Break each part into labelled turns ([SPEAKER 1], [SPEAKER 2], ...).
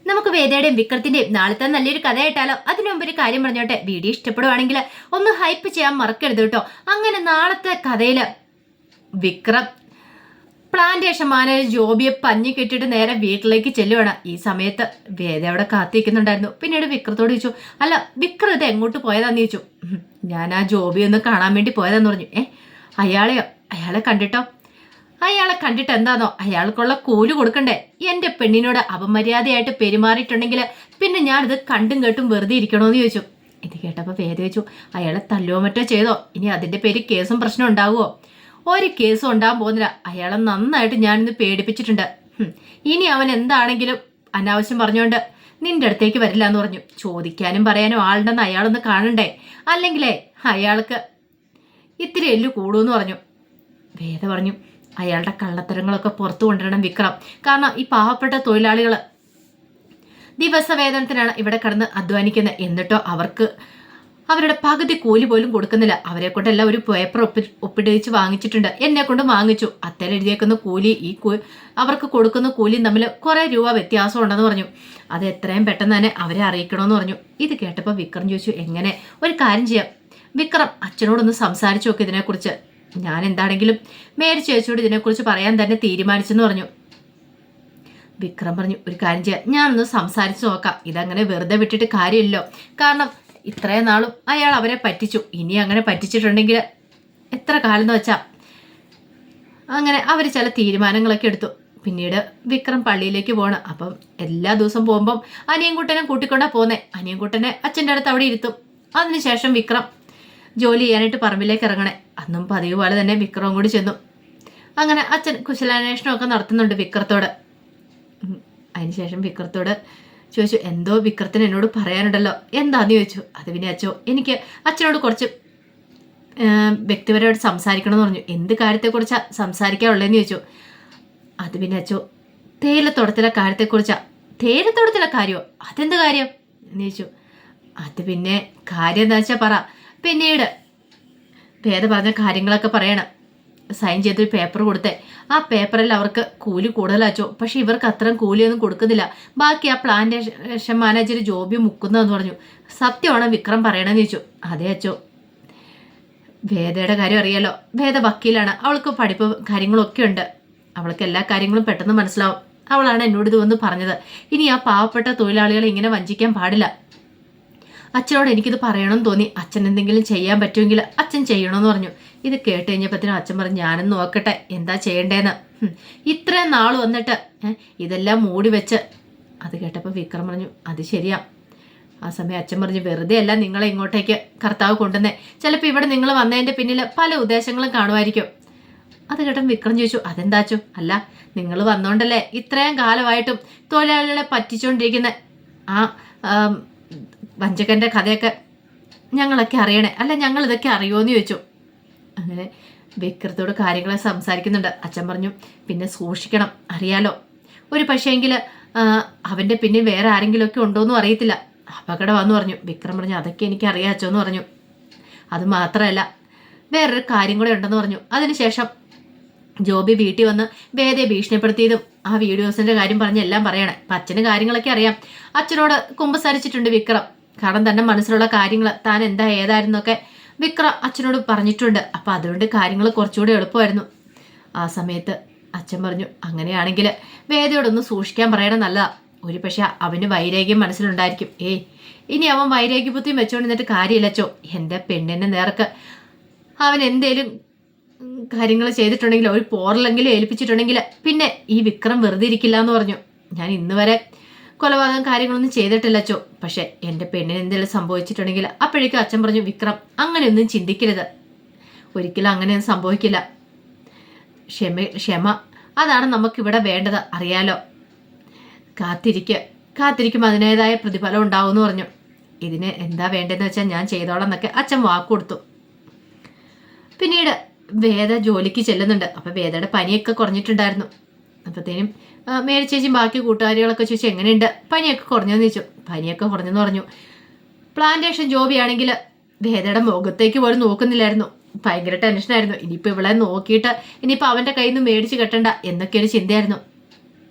[SPEAKER 1] നമുക്ക് വേദയുടെയും വിക്രത്തിന്റെയും നാളത്തെ നല്ലൊരു കഥ കേട്ടാലോ? അതിനു മുമ്പ് ഒരു കാര്യം പറഞ്ഞോട്ടെ, വീഡിയോ ഇഷ്ടപ്പെടുവാണെങ്കിൽ ഒന്ന് ഹൈപ്പ് ചെയ്യാൻ മറക്കരുത് കേട്ടോ. അങ്ങനെ നാളത്തെ കഥയില് വിക്രം പ്ലാന്റേഷൻ മാനേജർ ജോബിയെ പഞ്ഞി കെട്ടിട്ട് നേരെ വീട്ടിലേക്ക് ചെല്ലുവാണ്. ഈ സമയത്ത് വേദ അവിടെ കാത്തിരിക്കുന്നുണ്ടായിരുന്നു. പിന്നീട് വിക്രത്തോട് ചോദിച്ചു, അല്ല വിക്രം ഇത് എങ്ങോട്ട് പോയതാന്ന് ചോദിച്ചു. ഞാൻ ആ ജോബി ഒന്ന് കാണാൻ വേണ്ടി പോയതാന്ന് പറഞ്ഞു. അയാളെ കണ്ടിട്ടോ? അയാളെ കണ്ടിട്ട് എന്താന്നോ, അയാൾക്കുള്ള കൂലി കൊടുക്കണ്ടേ? എന്റെ പെണ്ണിനോട് അപമര്യാദയായിട്ട് പെരുമാറിയിട്ടുണ്ടെങ്കിൽ പിന്നെ ഞാനിത് കണ്ടും കേട്ടും വെറുതെ ഇരിക്കണോന്ന് ചോദിച്ചു. ഇത് കേട്ടപ്പോൾ വേദ ചോദിച്ചു, അയാളെ തല്ലുവോ മറ്റോ ചെയ്തോ? ഇനി അതിന്റെ പേര് കേസും പ്രശ്നം ഉണ്ടാവുമോ? ഒരു കേസും ഉണ്ടാകാൻ പോകുന്നില്ല. അയാളെ നന്നായിട്ട് ഞാനിന്ന് പേടിപ്പിച്ചിട്ടുണ്ട്. ഇനി അവൻ എന്താണെങ്കിലും അനാവശ്യം പറഞ്ഞുകൊണ്ട് നിന്റെ അടുത്തേക്ക് വരില്ല എന്ന് പറഞ്ഞു. ചോദിക്കാനും പറയാനും ആളുണ്ടെന്ന് അയാളൊന്ന് കാണണ്ടേ? അല്ലെങ്കിലേ അയാൾക്ക് ഇത്തിരി എല്ലു കൂടുമെന്ന് പറഞ്ഞു. വേദ പറഞ്ഞു, അയാളുടെ കള്ളത്തരങ്ങളൊക്കെ പുറത്തു കൊണ്ടുവരണം വിക്രം. കാരണം ഈ പാവപ്പെട്ട തൊഴിലാളികൾ ദിവസവേതനത്തിനാണ് ഇവിടെ കിടന്ന് അധ്വാനിക്കുന്നത്. എന്നിട്ടോ അവർക്ക് അവരുടെ പകുതി കൂലി പോലും കൊടുക്കുന്നില്ല. അവരെ കൊണ്ടെല്ലാം ഒരു പേപ്പർ ഒപ്പിടിച്ച് വാങ്ങിച്ചിട്ടുണ്ട്. എന്നെ കൊണ്ട് വാങ്ങിച്ചു. അത്തേൽ എഴുതിയേക്കുന്ന കൂലി അവർക്ക് കൊടുക്കുന്ന കൂലിയും തമ്മിൽ കുറെ രൂപ വ്യത്യാസം ഉണ്ടെന്ന് പറഞ്ഞു. അത് എത്രയും പെട്ടെന്ന് തന്നെ അവരെ അറിയിക്കണമെന്ന് പറഞ്ഞു. ഇത് കേട്ടപ്പോൾ വിക്രം ചോദിച്ചു, എങ്ങനെ? ഒരു കാര്യം ചെയ്യാം വിക്രം, അച്ഛനോടൊന്ന് സംസാരിച്ചു നോക്ക് ഇതിനെക്കുറിച്ച്. ഞാൻ എന്താണെങ്കിലും മേരി ചേച്ചിയോട് ഇതിനെക്കുറിച്ച് പറയാൻ തന്നെ തീരുമാനിച്ചെന്ന് പറഞ്ഞു. വിക്രം പറഞ്ഞു, ഒരു കാര്യം ചെയ്യാം, ഞാനൊന്ന് സംസാരിച്ചു നോക്കാം. ഇതങ്ങനെ വെറുതെ വിട്ടിട്ട് കാര്യമില്ലല്ലോ. കാരണം ഇത്രയും നാളും അയാൾ അവരെ പറ്റിച്ചു. ഇനി അങ്ങനെ പറ്റിച്ചിട്ടുണ്ടെങ്കിൽ എത്ര കാലം എന്ന് വെച്ചാൽ അങ്ങനെ അവർ ചില തീരുമാനങ്ങളൊക്കെ എടുത്തു. പിന്നീട് വിക്രം പള്ളിയിലേക്ക് പോകണം. അപ്പം എല്ലാ ദിവസം പോകുമ്പം അനിയൻകുട്ടനെ കൂട്ടിക്കൊണ്ടാ പോകുന്നത്. അനിയൻകുട്ടനെ അച്ഛൻ്റെ അടുത്ത് അവിടെ ഇരുത്തും. അതിനുശേഷം വിക്രം ജോലി ചെയ്യാനായിട്ട് പറമ്പിലേക്ക് ഇറങ്ങണേ. അന്നും പതിവ് പോലെ തന്നെ വിക്രവും കൂടി ചെന്നു. അങ്ങനെ അച്ഛൻ കുശലാന്വേഷണമൊക്കെ നടത്തുന്നുണ്ട് വിക്രത്തോട്. അതിനുശേഷം വിക്രത്തോട് ചോദിച്ചു, എന്തോ വിക്രത്തിന് എന്നോട് പറയാനുണ്ടല്ലോ, എന്താന്ന് ചോദിച്ചു. അത് പിന്നെ അച്ഛോ, എനിക്ക് അച്ഛനോട് കുറച്ച് വ്യക്തിപരമായിട്ട് സംസാരിക്കണമെന്ന് പറഞ്ഞു. എന്ത് കാര്യത്തെക്കുറിച്ചാണ് സംസാരിക്കാനുള്ളതെന്ന് ചോദിച്ചു. അത് പിന്നെ അച്ഛോ, തേയിലത്തോട്ടത്തിലെ കാര്യത്തെക്കുറിച്ചാണ്. തേയിലത്തോട്ടത്തിലെ കാര്യമോ? അതെന്ത് കാര്യം എന്ന് ചോദിച്ചു. അത് പിന്നെ കാര്യം എന്താ വെച്ചാൽ പറ. പിന്നീട് വേദ പറഞ്ഞ കാര്യങ്ങളൊക്കെ പറയണം. സൈൻ ചെയ്തൊരു പേപ്പർ കൊടുത്തേ. ആ പേപ്പറിൽ അവർക്ക് കൂലി കൂടുതലാച്ചോ, പക്ഷെ ഇവർക്ക് അത്രയും കൂലിയൊന്നും കൊടുക്കുന്നില്ല. ബാക്കി ആ പ്ലാന്റേഷൻ മാനേജർ ജോബി മുക്കുന്നതെന്ന് പറഞ്ഞു. സത്യമാണ് വിക്രം പറയണമെന്ന് ചോദിച്ചു. അതേ അച്ചോ, വേദയുടെ കാര്യം അറിയാലോ. വേദ വക്കീലാണ്. അവൾക്ക് പഠിപ്പ് കാര്യങ്ങളൊക്കെ ഉണ്ട്. അവൾക്ക് എല്ലാ കാര്യങ്ങളും പെട്ടെന്ന് മനസ്സിലാവും. അവളാണ് എന്നോട് ഇത് വന്ന് പറഞ്ഞത്. ഇനി ആ പാവപ്പെട്ട തൊഴിലാളികളെ ഇങ്ങനെ വഞ്ചിക്കാൻ പാടില്ല. അച്ഛനോട് എനിക്കിത് പറയണമെന്ന് തോന്നി. അച്ഛൻ എന്തെങ്കിലും ചെയ്യാൻ പറ്റുമെങ്കിൽ അച്ഛൻ ചെയ്യണമെന്ന് പറഞ്ഞു. ഇത് കേട്ട് കഴിഞ്ഞപ്പോഴത്തേനും അച്ഛൻ പറഞ്ഞു, ഞാനും നോക്കട്ടെ എന്താ ചെയ്യണ്ടേന്ന്. ഇത്രയും നാൾ വന്നിട്ട് ഇതെല്ലാം മൂടി വെച്ച്. അത് കേട്ടപ്പോൾ വിക്രം പറഞ്ഞു, അത് ശരിയാ. ആ സമയം അച്ഛൻ പറഞ്ഞു, വെറുതെ അല്ല നിങ്ങളെ ഇങ്ങോട്ടേക്ക് കർത്താവ് കൊണ്ടുവന്നേ. ചിലപ്പോൾ ഇവിടെ നിങ്ങൾ വന്നതിൻ്റെ പിന്നിൽ പല ഉദ്ദേശങ്ങളും കാണുമായിരിക്കും. അത് കേട്ടപ്പോൾ വിക്രം ചോദിച്ചു, അതെന്താച്ചോ? അല്ല നിങ്ങൾ വന്നോണ്ടല്ലേ ഇത്രയും കാലമായിട്ടും തൊഴിലാളികളെ പറ്റിച്ചുകൊണ്ടിരിക്കുന്ന ആ വഞ്ചകന്റെ കഥയൊക്കെ ഞങ്ങളൊക്കെ അറിയണേ. അല്ല ഞങ്ങൾ ഇതൊക്കെ അറിയുമോയെന്ന് ചോദിച്ചു. അങ്ങനെ വിക്രത്തോട് കാര്യങ്ങളെ സംസാരിക്കുന്നുണ്ട്. അച്ഛൻ പറഞ്ഞു, പിന്നെ സൂക്ഷിക്കണം, അറിയാലോ. ഒരു പക്ഷേങ്കിൽ അവൻ്റെ പിന്നെ വേറെ ആരെങ്കിലുമൊക്കെ ഉണ്ടോയെന്നും അറിയത്തില്ല. അപകടമാണെന്ന് പറഞ്ഞു. വിക്രം പറഞ്ഞു, അതൊക്കെ എനിക്ക് അറിയാച്ചോ എന്ന് പറഞ്ഞു. അത് മാത്രമല്ല വേറൊരു കാര്യം കൂടെ ഉണ്ടെന്ന് പറഞ്ഞു. അതിനുശേഷം ജോബി വീട്ടിൽ വന്ന് വേദയെ ഭീഷണിപ്പെടുത്തിയതും ആ വീഡിയോസിന്റെ കാര്യം പറഞ്ഞ് എല്ലാം പറയണേ. അപ്പം അച്ഛന് കാര്യങ്ങളൊക്കെ അറിയാം. അച്ഛനോട് കുമ്പസാരിച്ചിട്ടുണ്ട് വിക്രം. കാരണം തന്നെ മനസ്സിലുള്ള കാര്യങ്ങൾ താൻ എന്താ ഏതായിരുന്നൊക്കെ വിക്രം അച്ഛനോട് പറഞ്ഞിട്ടുണ്ട്. അപ്പം അതുകൊണ്ട് കാര്യങ്ങൾ കുറച്ചുകൂടി എളുപ്പമായിരുന്നു. ആ സമയത്ത് അച്ഛൻ പറഞ്ഞു, അങ്ങനെയാണെങ്കിൽ വേദയോടൊന്ന് സൂക്ഷിക്കാൻ പറയണം, നല്ലതാ. ഒരു പക്ഷെ അവന് വൈരാഗ്യം മനസ്സിലുണ്ടായിരിക്കും. ഇനി അവൻ വൈരാഗ്യ ബുദ്ധിയും വെച്ചുകൊണ്ടിരുന്നിട്ട് കാര്യമില്ലച്ചോ. എൻ്റെ പെണ്ണിൻ്റെ നേർക്ക് അവൻ എന്തേലും കാര്യങ്ങൾ ചെയ്തിട്ടുണ്ടെങ്കിൽ ഒരു പോറലെങ്കിലും ഏൽപ്പിച്ചിട്ടുണ്ടെങ്കിൽ പിന്നെ ഈ വിക്രം വെറുതെ ഇരിക്കില്ല എന്ന് പറഞ്ഞു. ഞാൻ ഇന്ന് വരെ കൊലപാതകം കാര്യങ്ങളൊന്നും ചെയ്തിട്ടില്ലച്ചോ. പക്ഷെ എൻ്റെ പെണ്ണിന് എന്തെങ്കിലും സംഭവിച്ചിട്ടുണ്ടെങ്കിൽ അപ്പോഴേക്കും അച്ഛൻ പറഞ്ഞു, വിക്രം അങ്ങനെയൊന്നും ചിന്തിക്കരുത്. ഒരിക്കലും അങ്ങനെയൊന്നും സംഭവിക്കില്ല. ക്ഷമ അതാണ് നമുക്കിവിടെ വേണ്ടത്, അറിയാലോ. കാത്തിരിക്കും അതിൻ്റെതായ പ്രതിഫലം ഉണ്ടാവും എന്ന് പറഞ്ഞു. ഇതിന് എന്താ വേണ്ടതെന്ന് വെച്ചാൽ ഞാൻ ചെയ്തോളാം എന്നൊക്കെ അച്ഛൻ വാക്കുകൊടുത്തു. പിന്നീട് വേദ ജോലിക്ക് ചെല്ലുന്നുണ്ട്. അപ്പം വേദയുടെ പനിയൊക്കെ കുറഞ്ഞിട്ടുണ്ടായിരുന്നു. അപ്പോഴത്തേനും മേരി ചേച്ചി ബാക്കി കൂട്ടുകാരികളൊക്കെ ചോദിച്ചു, എങ്ങനെയുണ്ട്, പനിയൊക്കെ കുറഞ്ഞെന്ന് ചോദിച്ചു. പനിയൊക്കെ കുറഞ്ഞെന്ന് പറഞ്ഞു. പ്ലാന്റേഷൻ ജോബിയാണെങ്കിൽ വേദയുടെ മുഖത്തേക്ക് പോലും നോക്കുന്നില്ലായിരുന്നു. ഭയങ്കര ടെൻഷനായിരുന്നു. ഇനിയിപ്പോൾ ഇവളെ നോക്കിയിട്ട് ഇനിയിപ്പോൾ അവൻ്റെ കയ്യിൽ നിന്ന് മേടിച്ച് കെട്ടണ്ട എന്നൊക്കെയൊരു ചിന്തയായിരുന്നു.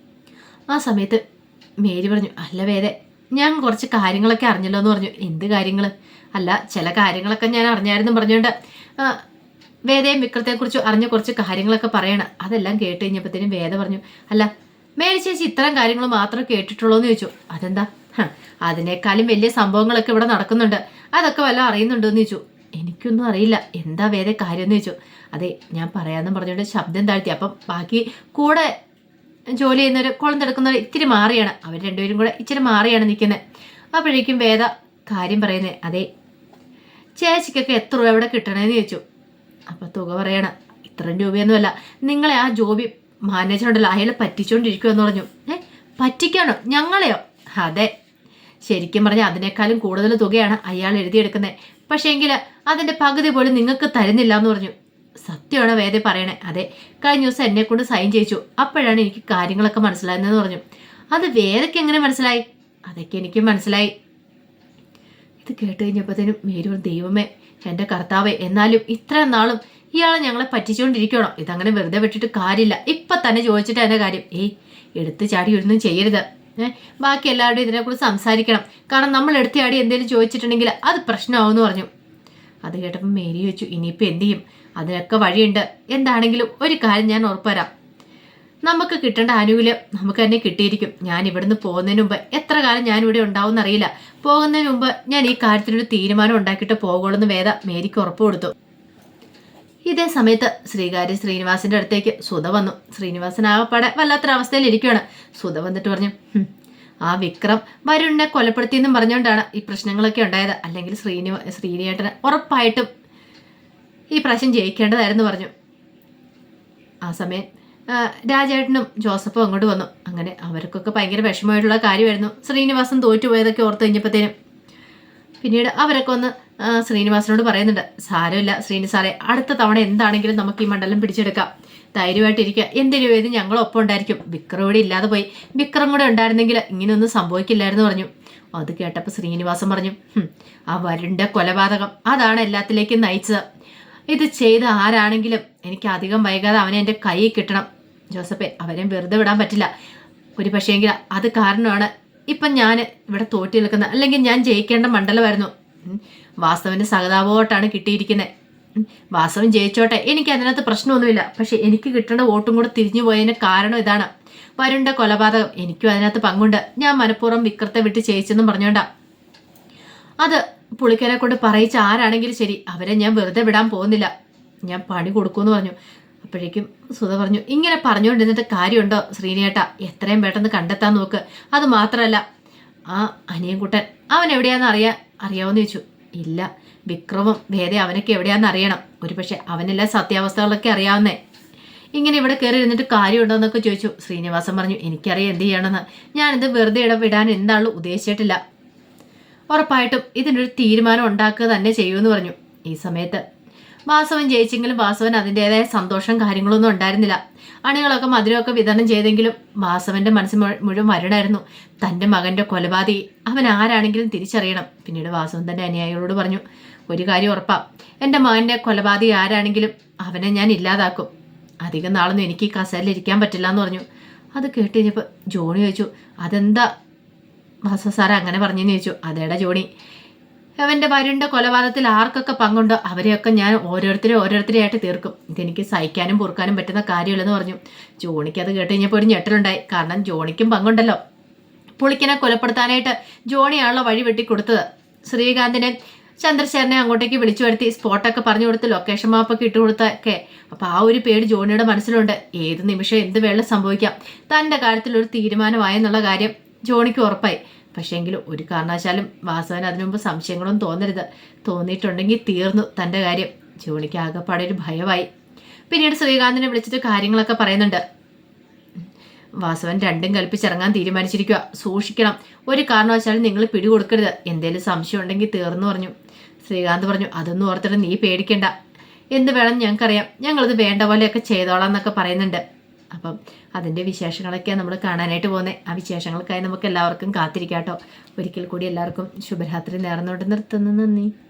[SPEAKER 1] ആ സമയത്ത് മേരി പറഞ്ഞു, അല്ല വേദേ, ഞാൻ കുറച്ച് കാര്യങ്ങളൊക്കെ അറിഞ്ഞല്ലോ എന്ന് പറഞ്ഞു. എന്ത് കാര്യങ്ങൾ? അല്ല, ചില കാര്യങ്ങളൊക്കെ ഞാൻ അറിഞ്ഞായിരുന്നു പറഞ്ഞുകൊണ്ട് വേദയും വിക്രത്തെക്കുറിച്ച് അറിഞ്ഞ കുറച്ച് കാര്യങ്ങളൊക്കെ പറയണം. അതെല്ലാം കേട്ട് കഴിഞ്ഞപ്പോഴത്തേനും വേദ പറഞ്ഞു, അല്ല മേരി ചേച്ചി ഇത്തരം കാര്യങ്ങൾ മാത്രം കേട്ടിട്ടുള്ളൂ എന്ന് ചോദിച്ചു. അതെന്താ? അതിനേക്കാളും വലിയ സംഭവങ്ങളൊക്കെ ഇവിടെ നടക്കുന്നുണ്ട്, അതൊക്കെ വല്ല അറിയുന്നുണ്ടോയെന്ന് ചോദിച്ചു. എനിക്കൊന്നും അറിയില്ല, എന്താ വേദ കാര്യം എന്ന് ചോദിച്ചു. അതെ, ഞാൻ പറയാമെന്നും പറഞ്ഞുകൊണ്ട് ശബ്ദം താഴ്ത്തി. അപ്പം ബാക്കി കൂടെ ജോലി ചെയ്യുന്നവർ, കുളം തെടുക്കുന്നവർ ഇത്തിരി മാറിയാണ്, അവർ രണ്ടുപേരും കൂടെ ഇച്ചിരി മാറിയാണ് നിൽക്കുന്നത്. അപ്പോഴേക്കും വേദ കാര്യം പറയുന്നത്, അതെ ചേച്ചിക്കൊക്കെ എത്ര രൂപ ഇവിടെ കിട്ടണമെന്ന് ചോദിച്ചു. അപ്പം തുക പറയണം, ഇത്രയും രൂപയൊന്നുമല്ല, നിങ്ങളെ ആ ജോബി മാനേജറുണ്ടല്ലോ അയാളെ പറ്റിച്ചുകൊണ്ടിരിക്കുമെന്ന് പറഞ്ഞു. പറ്റിക്കാണോ? ഞങ്ങളെയോ? അതെ, ശരിക്കും പറഞ്ഞാൽ അതിനേക്കാളും കൂടുതൽ തുകയാണ് അയാൾ എഴുതിയെടുക്കുന്നത്. പക്ഷേ എങ്കിൽ അതിൻ്റെ പകുതി പോലും നിങ്ങൾക്ക് തരുന്നില്ല എന്ന് പറഞ്ഞു. സത്യമാണ് വേദ പറയണേ. അതെ, കഴിഞ്ഞ ദിവസം എന്നെ കൊണ്ട് സൈൻ ചെയ്യിച്ചു, അപ്പോഴാണ് എനിക്ക് കാര്യങ്ങളൊക്കെ മനസ്സിലായെന്ന് പറഞ്ഞു. അത് വേദയ്ക്ക് എങ്ങനെ മനസ്സിലായി? അതൊക്കെ എനിക്ക് മനസ്സിലായി. ഇത് കേട്ട് കഴിഞ്ഞപ്പോഴത്തേനും മേരു, ദൈവമേ എൻ്റെ കർത്താവേ, എന്നാലും ഇത്രയും നാളും ഇയാളെ ഞങ്ങളെ പറ്റിച്ചുകൊണ്ടിരിക്കണോ? ഇതങ്ങനെ വെറുതെ വിട്ടിട്ട് കാര്യമില്ല. ഇപ്പം തന്നെ ചോദിച്ചിട്ട് എൻ്റെ കാര്യം. എടുത്ത് ചാടി ഒന്നും ചെയ്യരുത്. ബാക്കി എല്ലാവരുടെയും ഇതിനെക്കുറിച്ച് സംസാരിക്കണം. കാരണം നമ്മൾ എടുത്ത് ചാടി എന്തെങ്കിലും ചോദിച്ചിട്ടുണ്ടെങ്കിൽ അത് പ്രശ്നമാവുമെന്ന് പറഞ്ഞു. അത് കേട്ടപ്പോൾ മേരി ചോദിച്ചു, ഇനിയിപ്പോൾ എന്ത് ചെയ്യും? അതിനൊക്കെ വഴിയുണ്ട്. എന്താണെങ്കിലും ഒരു കാര്യം ഞാൻ ഉറപ്പുവരാം, നമുക്ക് കിട്ടേണ്ട ആനുകൂല്യം നമുക്ക് തന്നെ കിട്ടിയിരിക്കും. ഞാൻ ഇവിടുന്ന് പോകുന്നതിന് മുമ്പ്, എത്ര കാലം ഞാനിവിടെ ഉണ്ടാവും എന്നറിയില്ല, പോകുന്നതിന് മുമ്പ് ഞാൻ ഈ കാര്യത്തിനൊരു തീരുമാനം ഉണ്ടാക്കിയിട്ട് പോകുള്ളൂ എന്ന് വേദ മേരിക്ക് ഉറപ്പ് കൊടുത്തു. ഇതേ സമയത്ത് ശ്രീനിവാസിന്റെ അടുത്തേക്ക് സുധ വന്നു. ശ്രീനിവാസൻ ആകപ്പാടെ വല്ലാത്തൊരവസ്ഥയിൽ ഇരിക്കുകയാണ്. സുധ വന്നിട്ട് പറഞ്ഞു, ആ വിക്രം വരുണിനെ കൊലപ്പെടുത്തിയെന്നും പറഞ്ഞുകൊണ്ടാണ് ഈ പ്രശ്നങ്ങളൊക്കെ ഉണ്ടായത്. അല്ലെങ്കിൽ ശ്രീനിയേട്ടന് ഉറപ്പായിട്ടും ഈ പ്രശ്നം ജയിക്കേണ്ടതായിരുന്നു പറഞ്ഞു. ആ സമയം രാജേട്ടനും ജോസഫും അങ്ങോട്ട് വന്നു. അങ്ങനെ അവർക്കൊക്കെ ഭയങ്കര വിഷമമായിട്ടുള്ള കാര്യമായിരുന്നു ശ്രീനിവാസൻ തോറ്റുപോയതൊക്കെ ഓർത്ത് കഴിഞ്ഞപ്പോഴത്തേനും. പിന്നീട് അവരൊക്കെ ഒന്ന് ശ്രീനിവാസനോട് പറയുന്നുണ്ട്, സാരമില്ല ശ്രീനി സാറേ, അടുത്ത തവണ എന്താണെങ്കിലും നമുക്ക് ഈ മണ്ഡലം പിടിച്ചെടുക്കാം, ധൈര്യമായിട്ടിരിക്കുക, എന്തിനു വേണ്ടി ഞങ്ങളൊപ്പം ഉണ്ടായിരിക്കും. വിക്രം ഇവിടെ ഇല്ലാതെ പോയി, വിക്രം കൂടെ ഉണ്ടായിരുന്നെങ്കിൽ ഇങ്ങനെയൊന്നും സംഭവിക്കില്ലായിരുന്നു പറഞ്ഞു. അത് കേട്ടപ്പോൾ ശ്രീനിവാസൻ പറഞ്ഞു, ആ വരുണ്ട കൊലപാതകം അതാണ് എല്ലാത്തിലേക്കും നയിച്ചത്. ഇത് ചെയ്ത ആരാണെങ്കിലും എനിക്ക് അധികം വൈകാതെ അവനെ എൻ്റെ കയ്യിൽ കിട്ടണം. ജോസഫെ, അവനെ വെറുതെ വിടാൻ പറ്റില്ല. ഒരു പക്ഷേങ്കിൽ അത് കാരണമാണ് ഇപ്പം ഞാൻ ഇവിടെ തോറ്റി നിൽക്കുന്നത്. അല്ലെങ്കിൽ ഞാൻ ജയിക്കേണ്ട മണ്ഡലമായിരുന്നു. വാസവന്റെ സഹതാപമായിട്ടാണ് കിട്ടിയിരിക്കുന്നത്. വാസവൻ ജയിച്ചോട്ടെ, എനിക്ക് അതിനകത്ത് പ്രശ്നമൊന്നുമില്ല. പക്ഷെ എനിക്ക് കിട്ടേണ്ട വോട്ടും കൂടെ തിരിഞ്ഞു പോയതിന് കാരണം ഇതാണ്, വരുണ്ട കൊലപാതകം. എനിക്കും അതിനകത്ത് പങ്കുണ്ട്. ഞാൻ മനഃപൂർവ്വം വിക്രത്തെ വിട്ട് ചെയ്യിച്ചെന്നും പറഞ്ഞോണ്ടാ. അത് പുള്ളിക്കാരെ കൊണ്ട് പറയിച്ച ആരാണെങ്കിലും ശരി, അവരെ ഞാൻ വെറുതെ വിടാൻ പോകുന്നില്ല, ഞാൻ പണി കൊടുക്കുമെന്ന് പറഞ്ഞു. അപ്പോഴേക്കും സുധ പറഞ്ഞു, ഇങ്ങനെ പറഞ്ഞുകൊണ്ടിരുന്നിട്ട് കാര്യമുണ്ടോ ശ്രീനിയേട്ട? എത്രയും പെട്ടെന്ന് കണ്ടെത്താൻ നോക്ക്. അത് മാത്രമല്ല, ആ അനിയൻകുട്ടൻ അവൻ എവിടെയാണെന്ന് അറിയാമെന്ന് ചോദിച്ചു. ഇല്ല, വിക്രമും വേദ അവനൊക്കെ എവിടെയാണെന്ന് അറിയണം. ഒരു പക്ഷെ അവനെല്ലാ സത്യാവസ്ഥകളൊക്കെ അറിയാവുന്നേ. ഇങ്ങനെ ഇവിടെ കയറി ഇരുന്നിട്ട് കാര്യമുണ്ടോ എന്നൊക്കെ ചോദിച്ചു. ശ്രീനിവാസൻ പറഞ്ഞു, എനിക്കറിയാം എന്ത് ചെയ്യണമെന്ന്. ഞാനിത് വെറുതെ ഇടവിടാൻ എന്താണല്ലോ ഉദ്ദേശിച്ചിട്ടില്ല. ഉറപ്പായിട്ടും ഇതിനൊരു തീരുമാനം ഉണ്ടാക്കുക തന്നെ ചെയ്യുമെന്ന് പറഞ്ഞു. ഈ സമയത്ത് വാസവൻ ജയിച്ചെങ്കിലും വാസവൻ അതിൻ്റെതായ സന്തോഷം കാര്യങ്ങളൊന്നും ഉണ്ടായിരുന്നില്ല. അണികളൊക്കെ മധുരമൊക്കെ വിതരണം ചെയ്തെങ്കിലും വാസവന്റെ മനസ്സിൽ മുഴുവൻ വരണായിരുന്നു, തൻ്റെ മകൻ്റെ കൊലപാതകി അവൻ ആരാണെങ്കിലും തിരിച്ചറിയണം. പിന്നീട് വാസവൻ തൻ്റെ അനുയായികളോട് പറഞ്ഞു, ഒരു കാര്യം ഉറപ്പാ, എൻ്റെ മകൻ്റെ കൊലപാതകി ആരാണെങ്കിലും അവനെ ഞാൻ ഇല്ലാതാക്കും. അധികം നാളൊന്നും എനിക്ക് ഈ കസേരയിലിരിക്കാൻ പറ്റില്ല എന്ന് പറഞ്ഞു. അത് കേട്ട് കഴിഞ്ഞപ്പോൾ ജോണി ചോദിച്ചു, അതെന്താ വാസു സാറേ അങ്ങനെ പറഞ്ഞെന്ന് ചോദിച്ചു. അതേടാ ജോണി, അവൻ്റെ വരുണ്ട കൊലപാതകത്തിൽ ആർക്കൊക്കെ പങ്കുണ്ടോ അവരെയൊക്കെ ഞാൻ ഓരോരുത്തരെയായിട്ട് തീർക്കും. ഇതെനിക്ക് സഹിക്കാനും പൊറുക്കാനും പറ്റുന്ന കാര്യമില്ലെന്ന് പറഞ്ഞു. ജോണിക്ക് അത് കേട്ട് കഴിഞ്ഞപ്പോൾ ഒരു ഞെട്ടലുണ്ടായി. കാരണം ജോണിക്കും പങ്കുണ്ടല്ലോ. പുളിക്കനെ കൊലപ്പെടുത്താനായിട്ട് ജോണിയാണല്ലോ വഴി വെട്ടി കൊടുത്തത്. ശ്രീകാന്തിനെ ചന്ദ്രശേഖരനെ അങ്ങോട്ടേക്ക് വിളിച്ചു വരുത്തി സ്പോട്ടൊക്കെ പറഞ്ഞു കൊടുത്ത് ലൊക്കേഷൻ മാപ്പൊക്കെ ഇട്ട് കൊടുത്തൊക്കെ. അപ്പം ആ ഒരു പേടി ജോണിയുടെ മനസ്സിലുണ്ട്. ഏത് നിമിഷം എന്ത് വേണം സംഭവിക്കാം. തൻ്റെ കാര്യത്തിൽ ഒരു തീരുമാനമായെന്നുള്ള കാര്യം ജോണിക്ക് ഉറപ്പായി. പക്ഷേങ്കിലും ഒരു കാരണവശാലും വാസവന് അതിനു മുമ്പ് സംശയങ്ങളൊന്നും തോന്നരുത്. തോന്നിയിട്ടുണ്ടെങ്കിൽ തീർന്നു തൻ്റെ കാര്യം. ജോണിക്ക് ആകെപ്പാടെ ഒരു ഭയമായി. പിന്നീട് ശ്രീകാന്തിനെ വിളിച്ചിട്ട് കാര്യങ്ങളൊക്കെ പറയുന്നുണ്ട്. വാസവൻ രണ്ടും കൽപ്പിച്ചിറങ്ങാൻ തീരുമാനിച്ചിരിക്കുക. സൂക്ഷിക്കണം, ഒരു കാരണവശാലും നിങ്ങൾ പിടികൊടുക്കരുത്. എന്തേലും സംശയം ഉണ്ടെങ്കിൽ തീർന്നു പറഞ്ഞു. ശ്രീകാന്ത് പറഞ്ഞു, അതൊന്നും ഓർത്തിട്ട് നീ പേടിക്കണ്ട, എന്ത് വേണം ഞങ്ങൾക്കറിയാം, ഞങ്ങളിത് വേണ്ട പോലെയൊക്കെ ചെയ്തോളാം എന്നൊക്കെ പറയുന്നുണ്ട്. അപ്പം അതിൻ്റെ വിശേഷങ്ങളൊക്കെയാണ് നമ്മൾ കാണാനായിട്ട് പോകുന്നത്. ആ വിശേഷങ്ങൾക്കായി നമുക്ക് എല്ലാവർക്കും കാത്തിരിക്കാം കേട്ടോ. ഒരിക്കൽ കൂടി എല്ലാവർക്കും ശുഭരാത്രി നേർന്നുകൊണ്ട് നിർത്തുന്നു. നന്ദി.